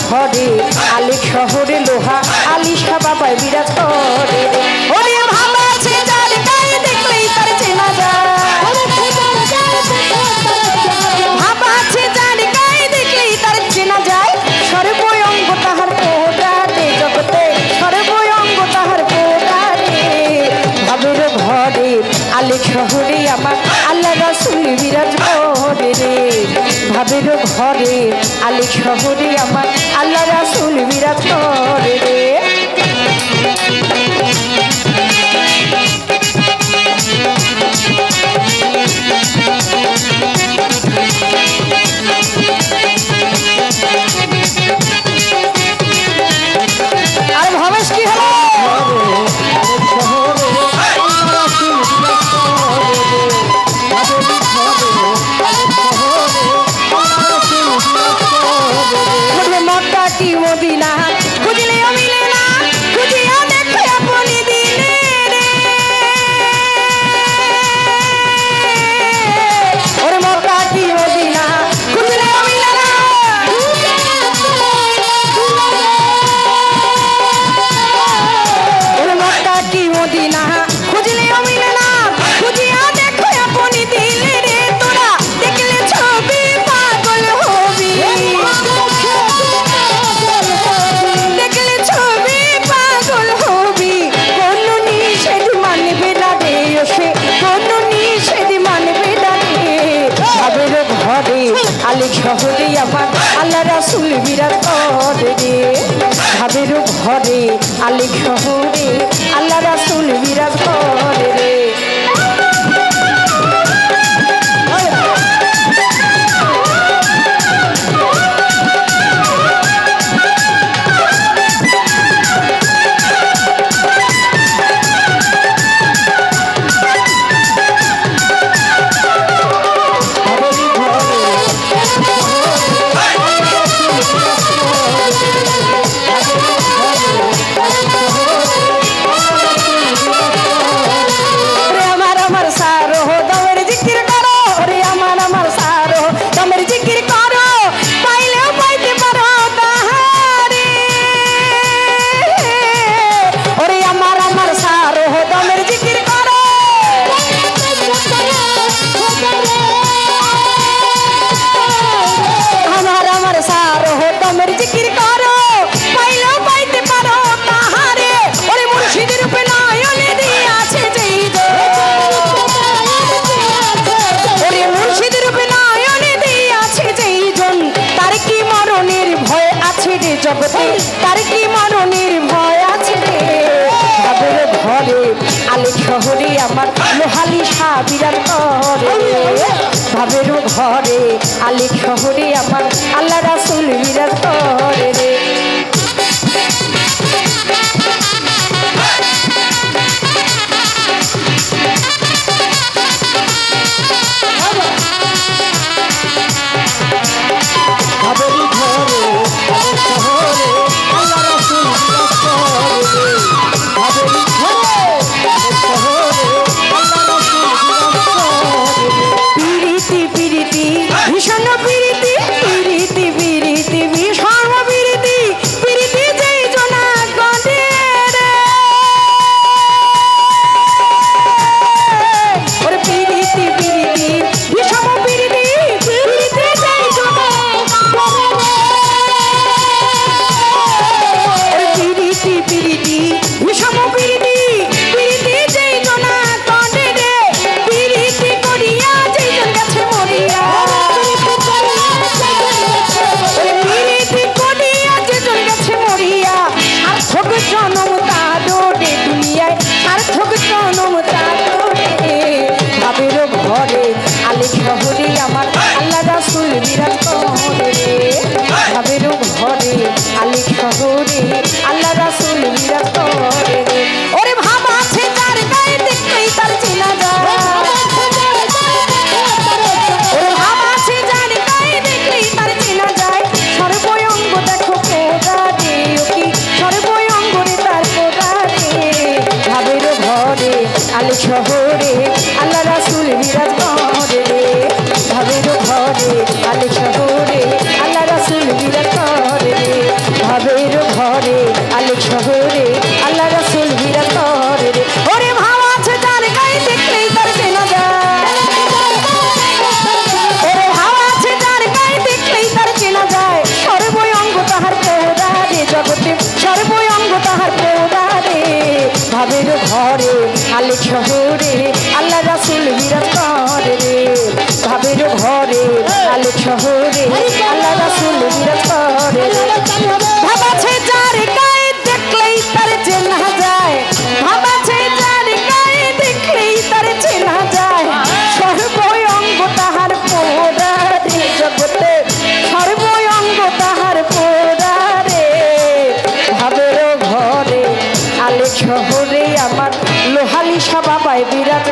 ঘরে আলেক শহরে লোহা আলিশা বাবায় বিরাজ করে ওরে ভালো আছে যার গায়ে দেখলেই তার চেনা যায় ভাবা আছে যার গায়ে দেখলেই তার চেনা যায় সর্বই অঙ্গ তাহার পোড়ারে জগতে সর্বই অঙ্গ তাহার পোড়ারে ভাবের ঘরে আলেক শহরে আমার আল্লাহ রাসূল বিরাজ করে রে ভাবের ঘরে আলেক শহরে আমার আল্লাহ রাসূল বিরাজ করে রে আর ভবেশ কি হলো মদিনা খুঁজলেও মিলে না খুঁজিয়া দেখো আপনি দিলে রে ওরে মক্কা কি মদিনা খুঁজলেও মিলে না ওরে মক্কা কি মদিনা খুঁজলেও মিলে না খুঁজিয়া দেখো আপনি দিলে রে তোরা দেখলে ছবি পাগল হবি আলেক শহরে আমার আল্লাহ রাসূল বিরাজ করে রে ভাবের ঘরে আলেক শহরে আল্লাহ রাসূল বিরাজ করে রে জগতে তার কি মরণের ভয় আছে রে ভাবের ঘরে আলেক শহরে আমার লোহালি শাহ বিরাজ করে ভাবের ঘরে আলেক শহরে আমার আল্লাহ রাসূল বিরাজ করে রে ভীষণ প্রীতি প্রীতি প্রীতি ভীষণ প্রীতি প্রীতি যেই জনা গদে রে ওরে প্রীতি প্রীতি ভীষণ প্রীতি প্রীতি যেই জনা ওরে প্রীতি প্রীতি ভীষণ প্রীতি প্রীতি যেই জনা গদে রে প্রীতি করিয়া যেই জন গেছে মরিয়া আলোক শহরে আল্লাহ রাসূল বিরাজ করে ভাব আছে যার গায়ে দেখলেই তার চেনা যায় ভাব আছে যার গায়ে দেখলেই তার চেনা যায় সর্ব অঙ্গ তাহার পোড়া রে জগতে সর্ব অঙ্গ তাহার পোড়া রে ভাবের ঘরে আলোক শহরে আমার লোহালি সবাবাই বিরাজ